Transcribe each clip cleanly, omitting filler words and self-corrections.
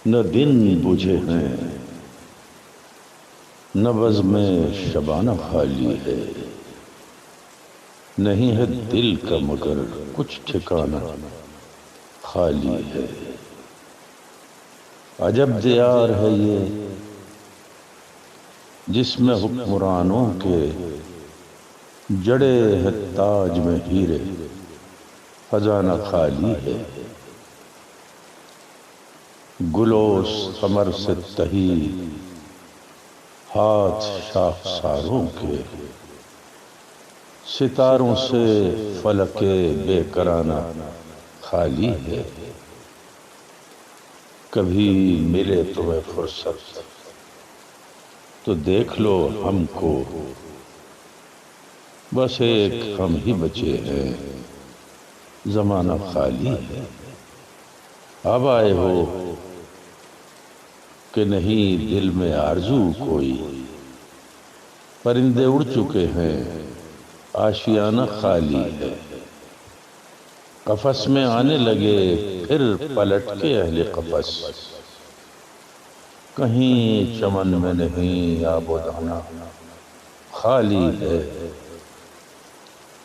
نہ دن بجھے ہیں نہ بزم شبانہ خالی ہے، نہیں ہے دل کا مگر کچھ ٹھکانہ خالی ہے۔ عجب دیار ہے یہ جس میں حکمرانوں کے جڑے ہے تاج میں ہیرے، خزانہ خالی ہے۔ گلوس ثمر سے تہی ہاتھ شاخساروں کے، ستاروں سے فلک بے کرانہ خالی ہے۔ کبھی ملے تمہیں فرصت تو دیکھ لو ہم کو، بس ایک ہم ہی بچے ہیں زمانہ خالی ہے۔ اب آئے ہو کہ نہیں دل میں آرزو کوئی، پرندے اڑ چکے ہیں آشیانہ خالی ہے۔ قفس میں آنے لگے پھر پلٹ کے اہل قفس، کہیں چمن میں نہیں آب و دانہ خالی ہے۔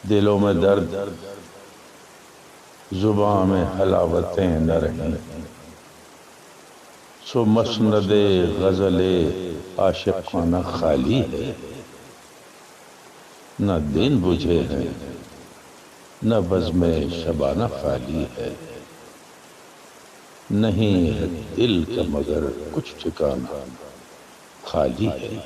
دلوں میں درد زباں میں حلاوتیں نہ رہیں، سو مسند غزل عاشقانہ خالی ہے۔ نہ دن بجھے ہیں نہ بزم شبانہ خالی ہے، نہیں ہے دل کا مگر کچھ ٹھکانہ خالی ہے۔